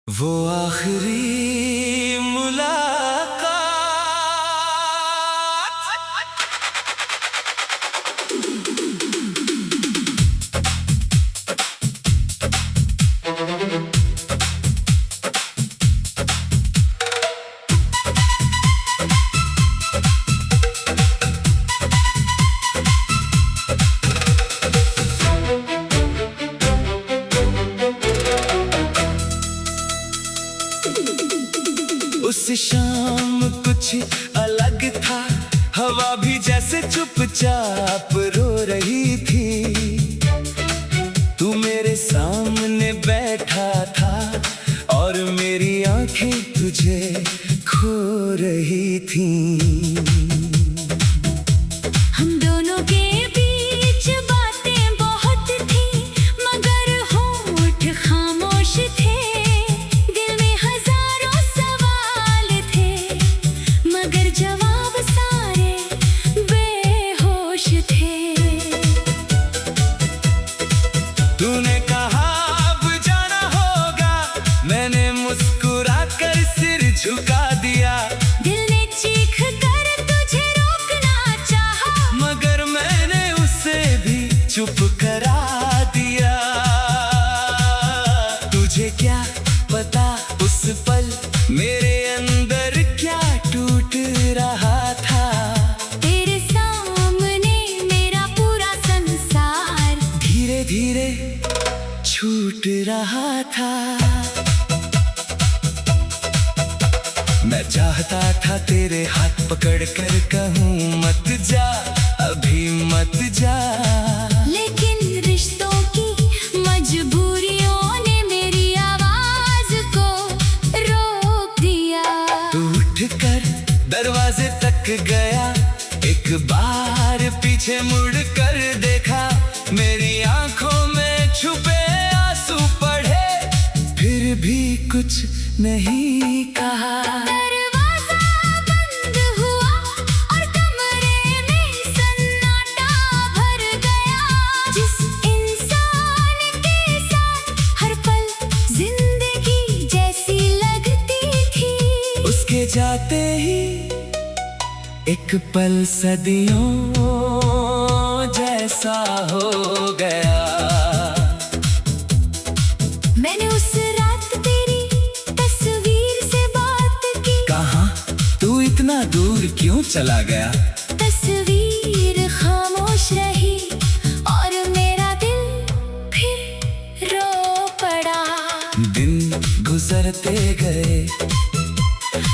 वो आखिरी मुलाकात। उस शाम कुछ अलग था, हवा भी जैसे चुपचाप रो रही थी। तू मेरे सामने बैठा था और मेरी आंखें तुझे खो रही थी। हम दोनों के बीच बातें बहुत थी, मगर होंठ खामोश थे। दिल में हजारों सवाल थे, मगर जवाब सारे बेहोश थे। तूने कहा अब जाना होगा, मैंने मुस्कुरा कर सिर झुका दिया। दिल ने चीख कर तुझे रोकना चाहा, मगर मैंने उसे भी चुप करा दिया। तुझे क्या पता उस पल मेरे अंदर क्या टूट रहा था। तेरे सामने मेरा पूरा संसार धीरे धीरे छूट रहा था। मैं चाहता था तेरे हाथ पकड़ कर कहूँ मत जा, अभी मत जा। लेकिन रिश्तों की मजबूरियों ने मेरी आवाज को रोक दिया। तू उठकर दरवाजे तक गया, एक बार पीछे मुड़ कर देखा। मेरी आंखों में छुपे आंसू पढ़े, फिर भी कुछ नहीं कहा। दरवाजा बंद हुआ और कमरे में सन्नाटा भर गया। जिस इंसान के साथ हर पल जिंदगी जैसी लगती थी, उसके जाते ही एक पल सदियों जैसा हो गया। मैंने उस रात तेरी तस्वीर से बात की। कहाँ तू इतना दूर क्यों चला गया? तस्वीर खामोश रही और मेरा दिल फिर रो पड़ा। दिन गुजरते गए,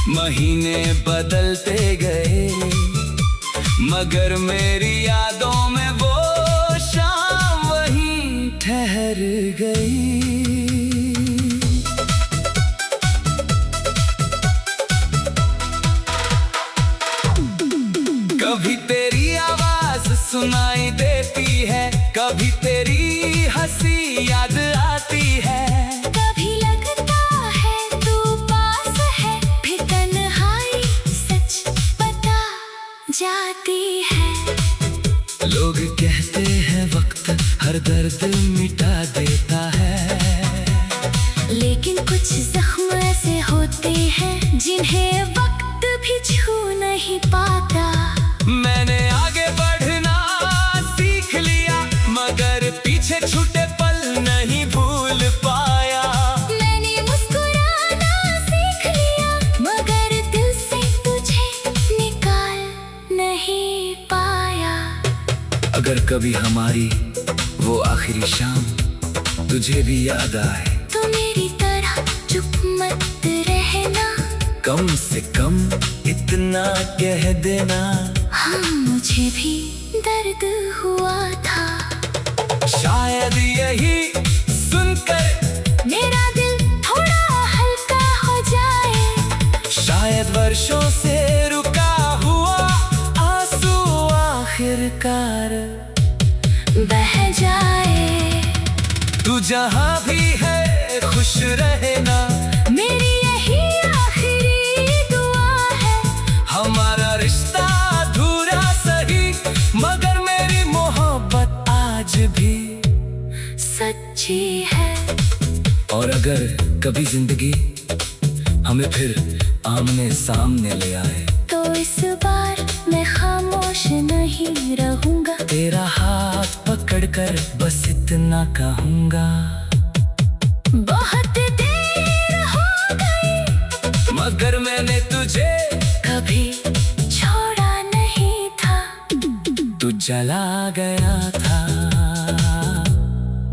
महीने बदलते गए, मगर मेरी यादों में वो शाम वहीं ठहर गई। कभी तेरी आवाज सुनाई देती है, कभी तेरी हंसी याद आती है। कभी लगता है तू पास है, फिर तन्हाई सच बता जाती है। लोग कहते हैं वक्त हर दर्द मिटा देता है, लेकिन कुछ जख्म ऐसे होते हैं जिन्हें वक्त भी छू नहीं पाता। मैंने आगे बढ़ना सीख लिया, मगर पीछे छूटे पल नहीं भूल पाया। मैंने मुस्कुराना सीख लिया, मगर दिल से तुझे निकाल नहीं पाया। अगर कभी हमारी वो आखिरी शाम तुझे भी याद आए, तो मेरी तरह चुप मत रहना। कम से कम इतना कह देना, हाँ मुझे भी दर्द हुआ था। शायद यही सुनकर मेरा दिल थोड़ा हल्का हो जाए। शायद वर्षों से रुका हुआ आंसू आखिरकार बह जाए। तू जहाँ भी है खुश रहना, मेरी यही आखिरी दुआ है। हमारा रिश्ता अधूरा सही, मगर मेरी मोहब्बत आज भी सच्ची है। और अगर कभी जिंदगी हमें फिर आमने सामने ले आए, तो इस बार मैं खामोश नहीं रहूंगा। तेरा हाथ पकड़कर बस इतना कहूंगा, बहुत देर हो गई मगर मैंने तुझे कभी छोड़ा नहीं था। तू चला गया था,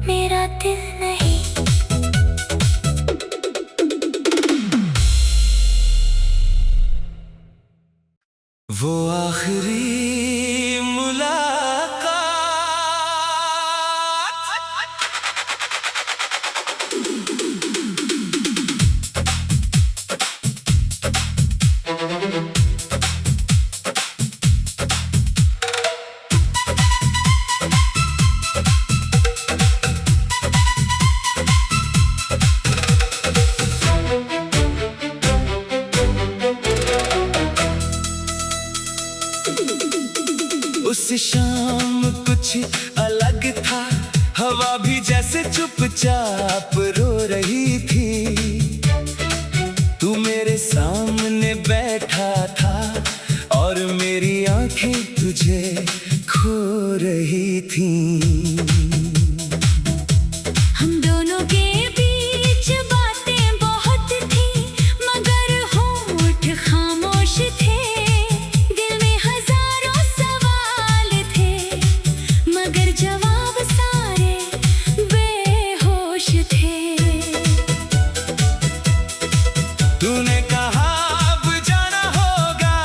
मेरा दिल नहीं। वो आखिरी मुलाकात उस शाम कुछ अलग था, हवा भी जैसे चुपचाप रो रही थी। तू मेरे सामने बैठा था और मेरी आंखें तुझे खो रही थी। हम दोनों के बीच बातें बहुत थी, मगर होंठ खामोश थे। दिल में हजारों सवाल थे, मगर जवाब सारे बेहोश थे। तूने कहा अब जाना होगा,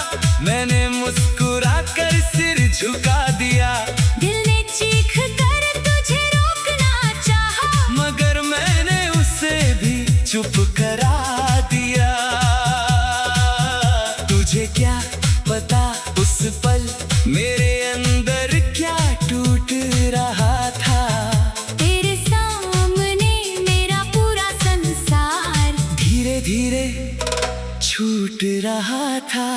मैंने मुस्कुरा कर सिर झुका दिया। दिल ने चीख कर तुझे रोकना चाहा, मगर मैंने उसे भी चुप करा दिया। तुझे क्या पता उस पल मेरे अंदर क्या टूट रहा था। तेरे सामने मेरा पूरा संसार धीरे धीरे छूट रहा था।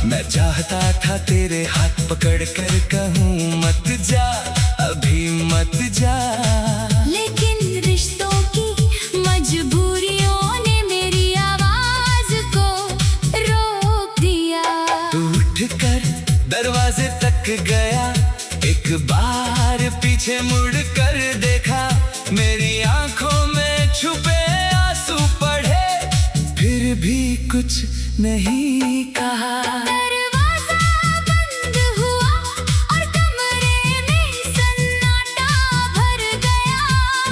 मैं चाहता था तेरे हाथ पकड़ कर कहूँ मत जा, अभी मत जा। लेकिन रिश्तों की मजबूरियों ने मेरी आवाज को रोक दिया। तू उठकर दरवाजे तक गया, एक बार पीछे मुड़ कर देखा। मेरी आंखों में छुपे आंसू पढ़े, फिर भी कुछ नहीं कहा। दरवाजा बंद हुआ और कमरे में सन्नाटा भर गया।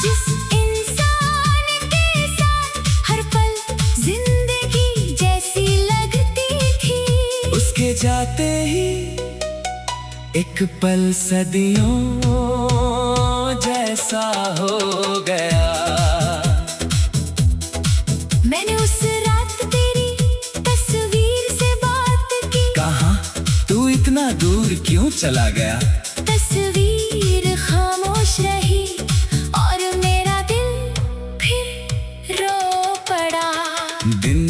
जिस इंसान के साथ हर पल जिंदगी जैसी लगती थी, उसके जाते ही एक पल सदियों जैसा हो गया। मैंने उस रात तेरी तस्वीर से बात की। कहाँ तू इतना दूर क्यों चला गया? तस्वीर खामोश रही और मेरा दिल फिर रो पड़ा। दिन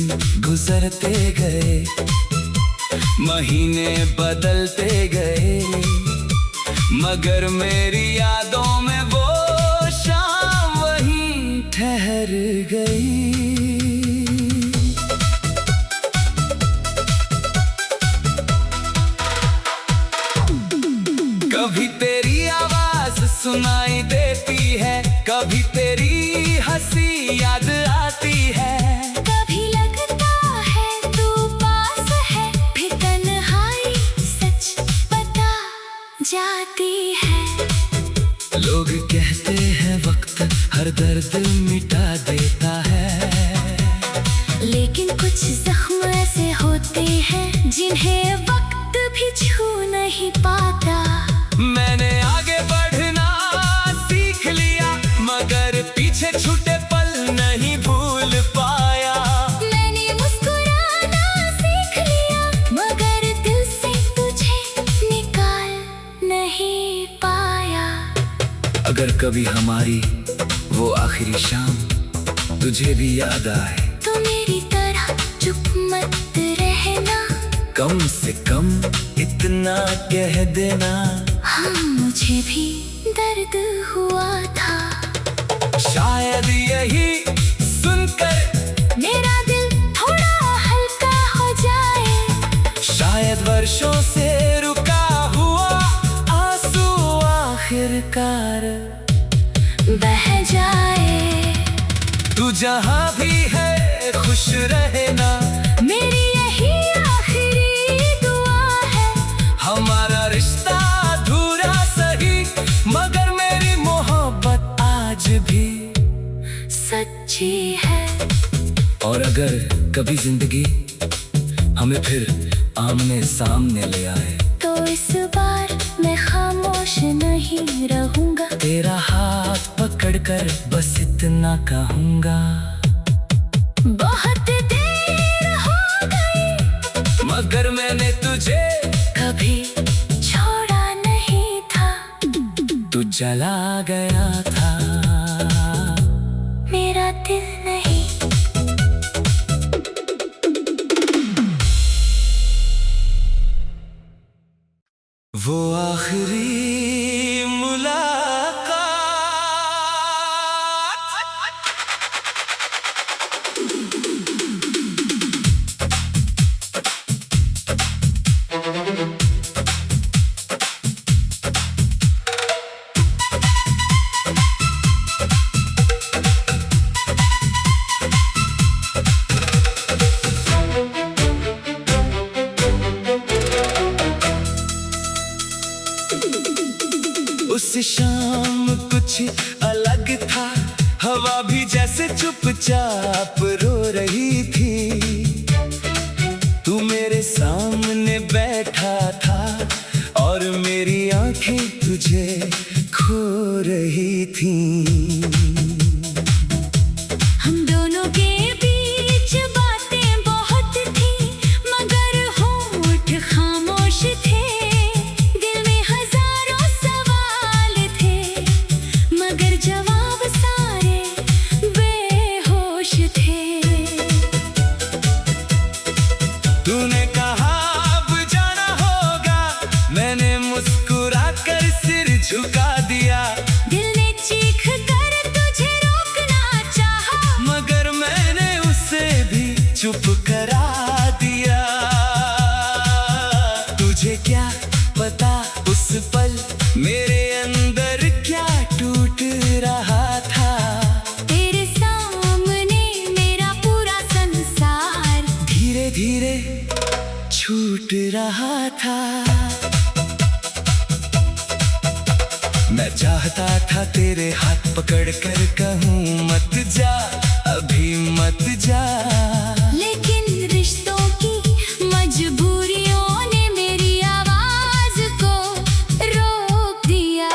गुजरते गए, महीने बदलते गए, मगर मेरी यादों में वो शाम वहीं ठहर गई। कभी तेरी आवाज सुनाई देती है, कभी तेरी हंसी याद आती है। कभी लगता है तू पास है, फिर तन्हाई सच बता जाती है। लोग कहते हैं वक्त हर दर्द मिटा देता है, लेकिन कुछ जख्म ऐसे होते हैं जिन्हें वक्त भी छू नहीं पाता। मैंने आगे बढ़ना सीख लिया, मगर पीछे छूटे पल नहीं भूल पाया। मैंने मुस्कुराना सीख लिया, मगर दिल से तुझे निकाल नहीं पाया। अगर कभी हमारी वो आखिरी शाम तुझे भी याद आए, तो मेरी तरह चुप मत रहना। कम से कम इतना कह देना, हाँ मुझे भी दर्द हुआ था। शायद यही सुनकर मेरा दिल थोड़ा हल्का हो जाए। शायद वर्षों से रुका हुआ आंसू आखिरकार बह जाए। तू जहां भी है खुश रहना, मेरी यही आखिरी दुआ है। हमारा रिश्ता अधूरा सही, मगर मेरी मोहब्बत आज भी सच्ची है। और अगर कभी जिंदगी हमें फिर आमने सामने ले आए, तो इस बार मैं खामोश नहीं रहूंगा। तेरा हाथ पकड़कर बस इतना कहूंगा, बहुत देर हो गई मगर मैंने तुझे कभी छोड़ा नहीं था। तू चला गया था, मेरा दिल नहीं। वो आखिरी मुलाकात। उस शाम कुछ अलग था, हवा भी जैसे चुपचाप रो रही थी। तू मेरे सामने बैठा था और मेरी आंखें तुझे खो रही थी। हम दोनों के बीच बातें बहुत थी, मगर होंठ खामोश थे। दिल में हजारों सवाल थे, मगर जवाब सारे बेहोश थे। तूने कहा अब जाना होगा, मैंने मुस्कुरा कर सिर झुका दिया। दिल ने चीख कर तुझे रोकना चाहा, मगर मैंने उसे भी चुप करा दिया। तुझे क्या पता उस पल मेरे अंदर क्या टूट रहा था। तेरे सामने मेरा पूरा संसार धीरे धीरे छूट रहा था। मैं चाहता था तेरे हाथ पकड़ कर कहूँ मत जा, अभी मत जा। लेकिन रिश्तों की मजबूरियों ने मेरी आवाज को रोक दिया।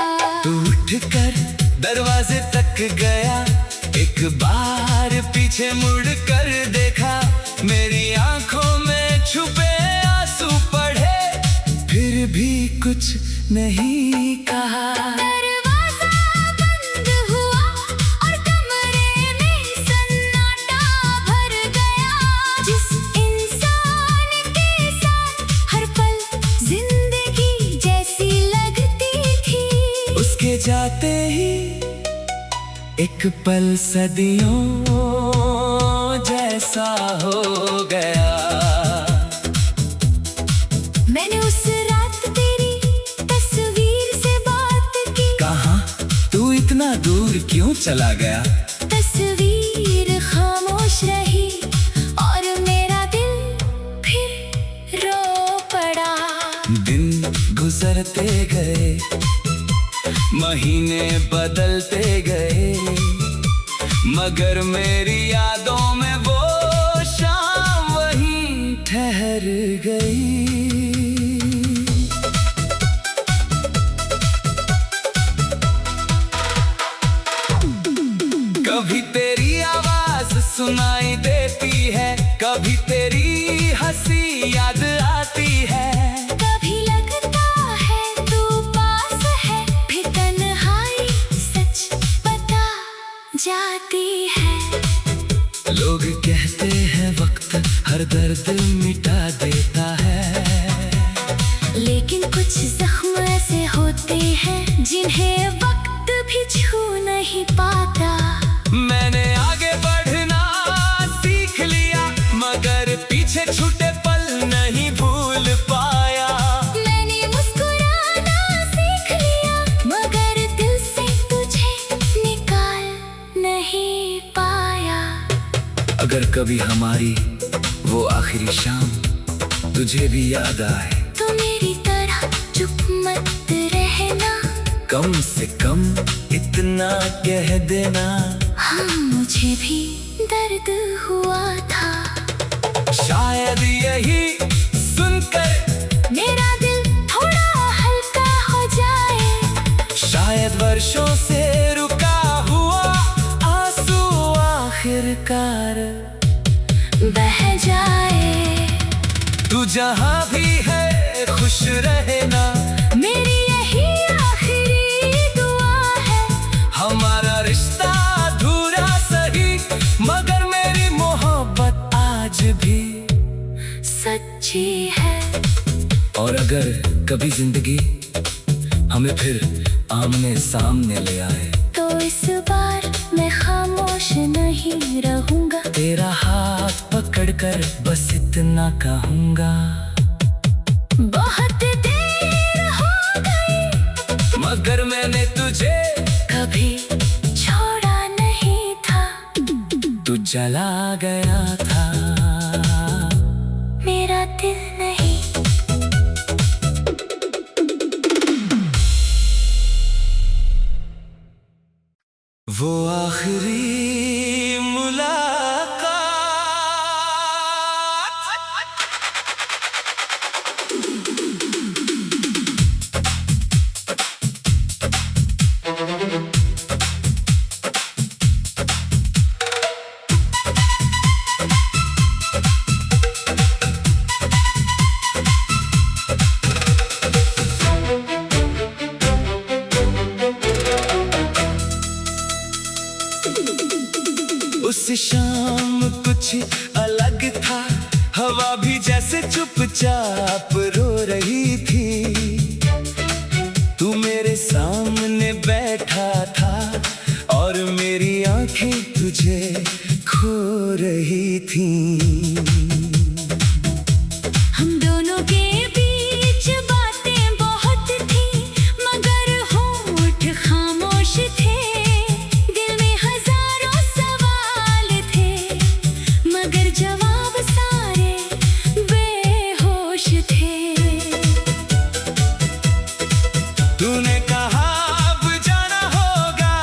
तू उठकर दरवाजे तक गया, एक बार पीछे मुड़ कर देखा। मेरी आंखों में छुपे आंसू पढ़े, फिर भी कुछ नहीं कहा। दरवाजा बंद हुआ और कमरे में सन्नाटा भर गया। जिस इंसान के साथ हर पल जिंदगी जैसी लगती थी, उसके जाते ही एक पल सदियों जैसा हो गया। मैंने उस रात तेरी तस्वीर से बात की। कहाँ तू इतना दूर क्यों चला गया? तस्वीर खामोश रही और मेरा दिल फिर रो पड़ा। दिन गुजरते गए, महीने बदलते गए, मगर मेरी यादों में वो शाम वहीं ठहर गई। कभी तेरी आवाज सुनाई देती है, कभी तेरी हंसी याद आती है। कभी लगता है तू पास है, फिर तन्हाई सच बता जाती है। लोग कहते हैं वक्त हर दर्द मिटा देता है, लेकिन कुछ जख्म ऐसे होते हैं जिन्हें वक्त भी छू नहीं पाता। नहीं पाया। अगर कभी हमारी वो आखिरी शाम तुझे भी याद आए तो मेरी तरह चुप मत रहना, कम से कम इतना कह देना, हाँ मुझे भी दर्द हुआ था। शायद यही सुनकर मेरा दिल थोड़ा हल्का हो जाए, शायद वर्षों से रुका हुआ आंसू आखिरकार बह जाए। तू जहाँ भी है खुश रहना, मेरी यही आखिरी दुआ है। हमारा रिश्ता अधूरा सही मगर मेरी मोहब्बत आज भी सच्ची है। और अगर कभी जिंदगी हमें फिर आमने सामने ले आए तो इस बार मैं खामोश नहीं रहूंगा, तेरा हाथ पकड़कर बस इतना कहूंगा, बहुत देर हो गई मगर मैंने तुझे कभी छोड़ा नहीं था। तू चला गया था, मेरा दिल नहीं। वो आखिरी मुलाकात। उस शाम कुछ अलग था, हवा भी जैसे चुपचाप रो रही थी। तू मेरे सामने बैठा था और मेरी आंखें तुझे खो रही थी। हम दोनों के बीच बातें बहुत थी मगर होंठ खामोश थे। दिल में हजारों सवाल थे मगर जवाब सारे बेहोश थे। तूने कहा अब जाना होगा,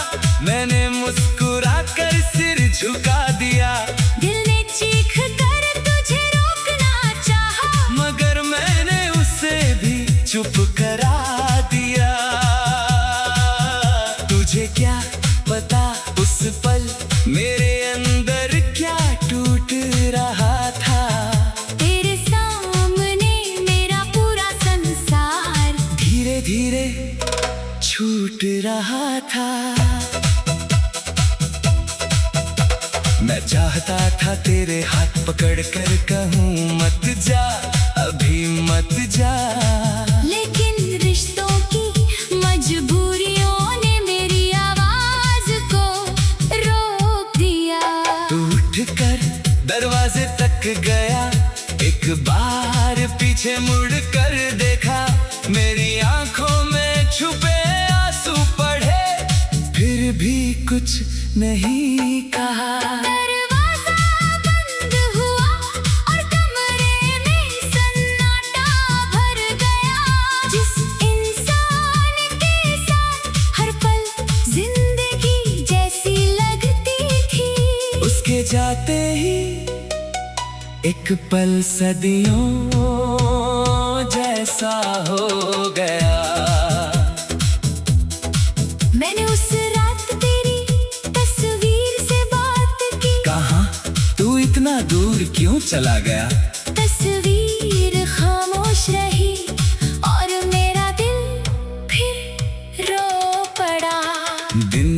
मैंने मुस्कुरा कर सिर झुका दिया। दिल ने चीख कर तुझे रोकना चाहा मगर मैंने उसे भी चुप करा दिया। तुझे क्या पता उस पल मेरे अंदर क्या टूट रहा था। तेरे सामने मेरा पूरा संसार धीरे धीरे छूट रहा था। मैं चाहता था तेरे हाथ पकड़ कर कहूँ मत जा, अभी मत जा, लेकिन रिश्तों की मजबूरियों ने मेरी आवाज को रोक दिया। तू उठकर दरवाजे तक गया, एक बार पीछे मुड़ कर देखा, मेरी आंखों में छुपे आंसू पढ़े, फिर भी कुछ नहीं कहा। दरवाजा बंद हुआ और कमरे में सन्नाटा भर गया। जिस इंसान के साथ हर पल जिंदगी जैसी लगती थी, उसके जाते ही एक पल सदियों जैसा हो गया। मैंने उस रात तेरी तस्वीर से बात की। कहाँ तू इतना दूर क्यों चला गया? तस्वीर खामोश रही और मेरा दिल फिर रो पड़ा। दिन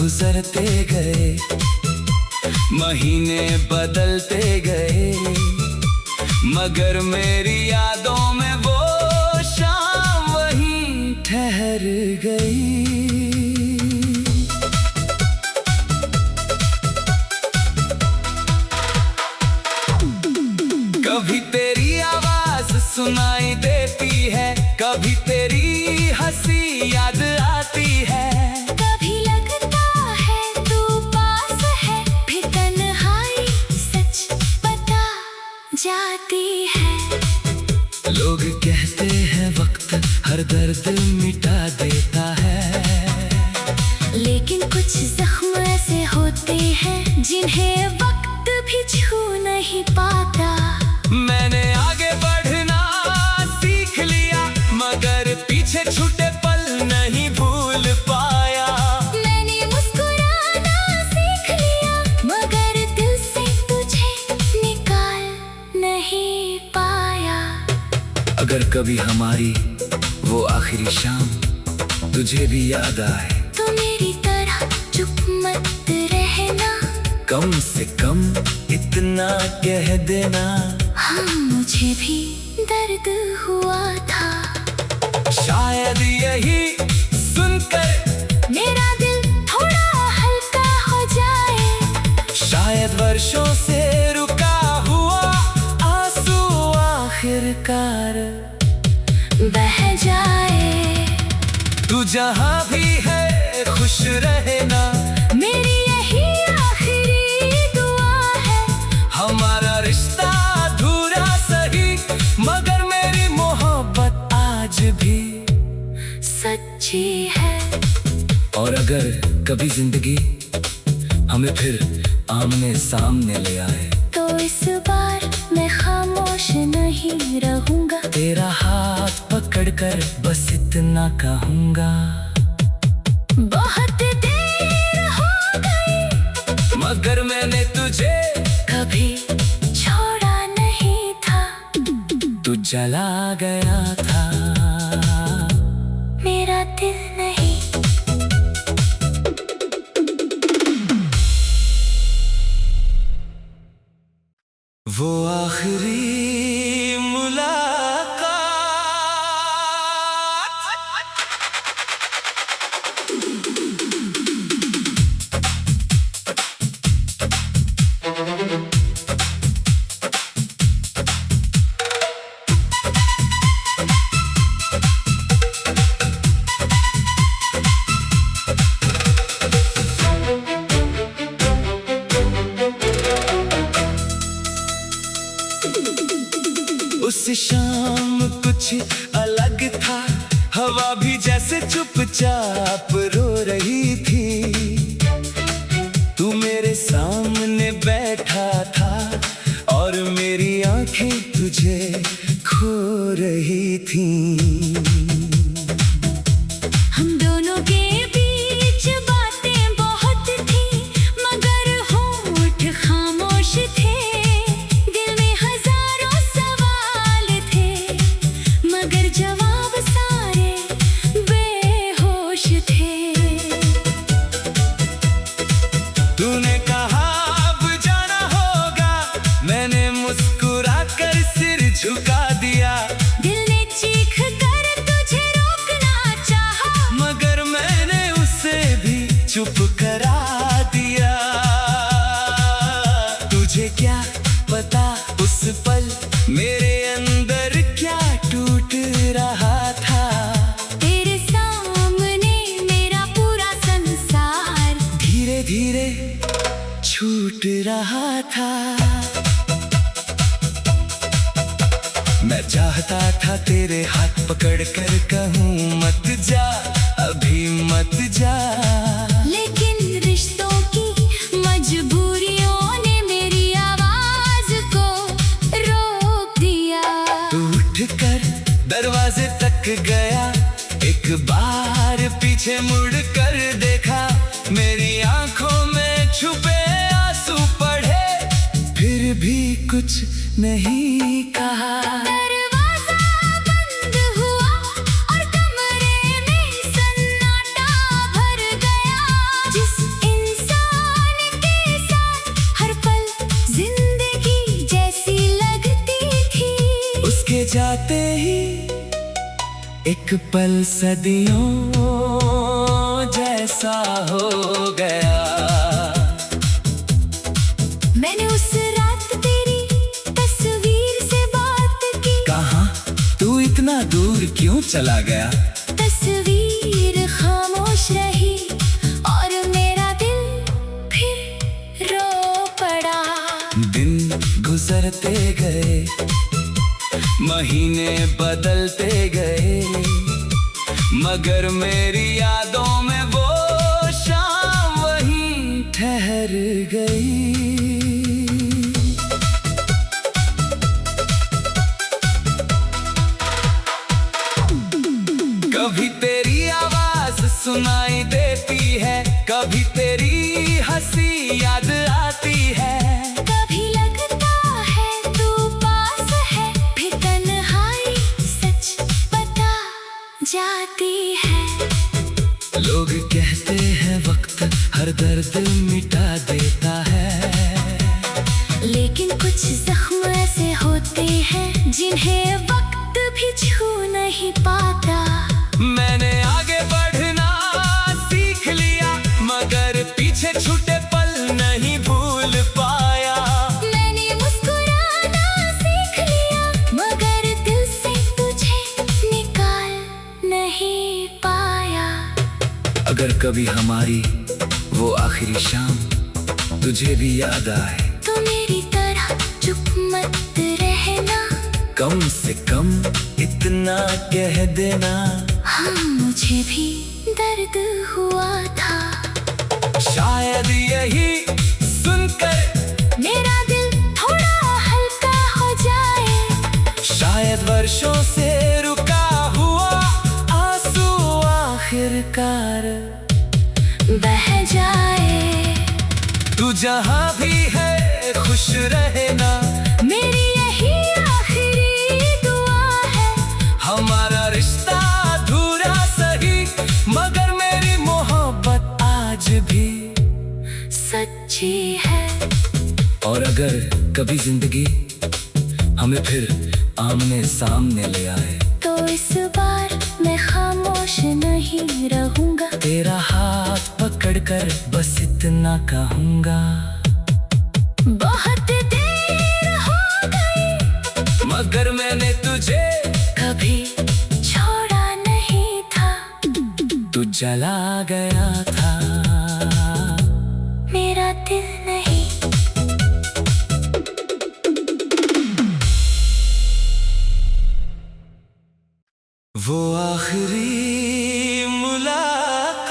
गुजरते गए, महीने बदलते गए, मगर मेरी यादों में वो शाम वहीं ठहर गई। कभी तेरी आवाज सुनाई देती है, कभी तेरी हंसी याद आती है। कभी लगता है तू पास हर दर्द मिटा देता है। लेकिन कुछ जख्म ऐसे होते हैं जिन्हें वक्त भी छू नहीं पाता। मैंने आगे बढ़ना सीख लिया, मगर पीछे छूटे पल नहीं भूल पाया। मैंने मुस्कुराना सीख लिया, मगर दिल से तुझे निकाल नहीं पाया। अगर कभी हमारी वो आखिरी शाम तुझे भी याद आए, तो मेरी तरह चुप मत रहना। कम से कम इतना कह देना, हाँ मुझे भी दर्द हुआ था। शायद यही सुनकर मेरा दिल थोड़ा हल्का हो जाए। शायद वर्षों से रुका हुआ आंसू आखिरकार बह जाए। तू जहाँ भी है खुश रहना, मेरी यही आखिरी दुआ है। हमारा रिश्ता अधूरा सही, मगर मेरी मोहब्बत आज भी सच्ची है। और अगर कभी जिंदगी हमें फिर आमने सामने ले आए, तो इस बार मैं खामोश नहीं रहूंगा। तेरा हाथ पकड़कर बस इतना कहूंगा, बहुत देर हो गई, मगर मैंने तुझे कभी छोड़ा नहीं था। तू चला गया था, मेरा दिल नहीं। वो आखिरी मुलाकात। उस शाम कुछ अलग था, हवा भी जैसे चुपचाप रो रही थी। तू मेरे सामने बैठा था और मेरी आंखें तुझे खो रही थी। हम दोनों के बीच बातें बहुत थी, मगर होंठ खामोश थे। दिल में हजारों सवाल थे, मगर जवाब सारे बेहोश थे। तूने कहा अब जाना होगा, मैंने मुस्कुरा कर सिर झुका दिया। दिल ने चीख कर तुझे रोकना चाहा, मगर मैंने उसे भी चुप करा दिया। तुझे क्या पता उस पल मेरे अंदर क्या टूट रहा था। तेरे सामने मेरा पूरा संसार धीरे धीरे छूट रहा था। मैं चाहता था तेरे हाथ पकड़ कर कहूँ मत जा, अभी मत जा। लेकिन रिश्तों की मजबूरियों ने मेरी आवाज को रोक दिया। तू उठकर दरवाजे तक गया, एक बार पीछे मुड़ कर देखा। मेरी आंखों में छुपे आंसू पढ़े, फिर भी कुछ नहीं कहा। दरवाजा बंद हुआ और कमरे में सन्नाटा भर गया। जिस इंसान के साथ हर पल जिंदगी जैसी लगती थी, उसके जाते ही एक पल सदियों जैसा हो गया। मैंने उस रात तेरी तस्वीर से बात की। कहाँ तू इतना दूर क्यों चला गया? तस्वीर खामोश रही और मेरा दिल फिर रो पड़ा। दिन गुजरते गए, महीने बदलते गए, मगर मेरी यादों में वो शाम वहीं ठहर गई। कभी तेरी आवाज सुनाई देती है, कभी तेरी हंसी याद आती है। कभी लगता है तू पास है, फिर तन्हाई सच बता जाती है। लोग कहते हैं वक्त हर दर्द मिटा देता है, लेकिन कुछ जख्म ऐसे होते हैं जिन्हें वक्त भी छू नहीं पाता। मैंने आगे बढ़ना सीख लिया, मगर पीछे छूटे पल नहीं भूल पाया। मैंने मुस्कुराना सीख लिया, मगर दिल से तुझे निकाल नहीं पाया। अगर कभी हमारी वो आखिरी शाम तुझे भी याद आए, तो मेरी तरह चुप मत रहना, कम से कम इतना कह देना, हाँ मुझे भी दर्द हुआ था। शायद यही सुनकर मेरा दिल थोड़ा हल्का हो जाए। शायद वर्षों से रुका हुआ आंसू आखिरकार बह जाए। तू जहाँ भी है खुश रहना, मेरी यही आखिरी दुआ है। हमारा रिश्ता अधूरा सही, मगर मेरी मोहब्बत आज भी सच्ची है। और अगर कभी जिंदगी हमें फिर आमने सामने ले आए, तो इस बार मैं खामोश नहीं रहूंगा। तेरा हाथ पकड़कर बस इतना कहूंगा, बहुत देर हो गई, मगर मैंने तुझे कभी छोड़ा नहीं था। तू चला गया था, मेरा दिल नहीं। वो आखिरी मुलाकात।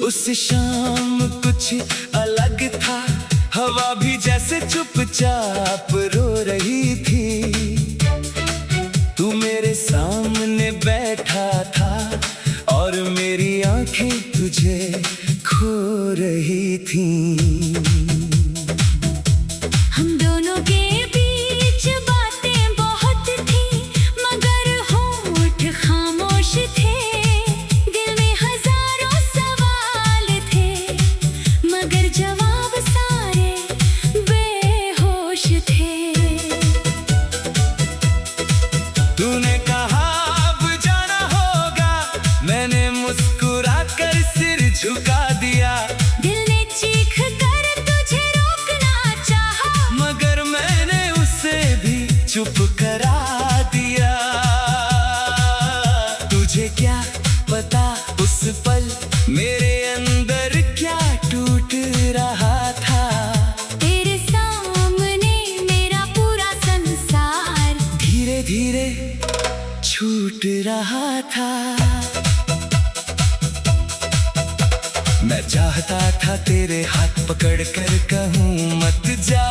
उस शाम कुछ अलग था, हवा भी जैसे चुपचाप रो रही थी। तू मेरे सामने बैठा था और मेरी आंखें तुझे खो रही थी। हम दोनों के बीच बातें बहुत थी, मगर होंठ खामोश थे। दिल में हजारों सवाल थे, मगर जवाब सारे बेहोश थे। तूने कहा अब जाना होगा, मैंने मुस्कुरा कर सिर झुका दिया। दिल ने चीख कर तुझे रोकना चाहा, मगर मैंने उसे भी चुप करा दिया। तुझे क्या पता उस पल मेरे अंदर क्या टूट रहा था। तेरे सामने मेरा पूरा संसार धीरे धीरे छूट रहा था। मैं चाहता था तेरे हाथ पकड़ कर कहूँ मत जा,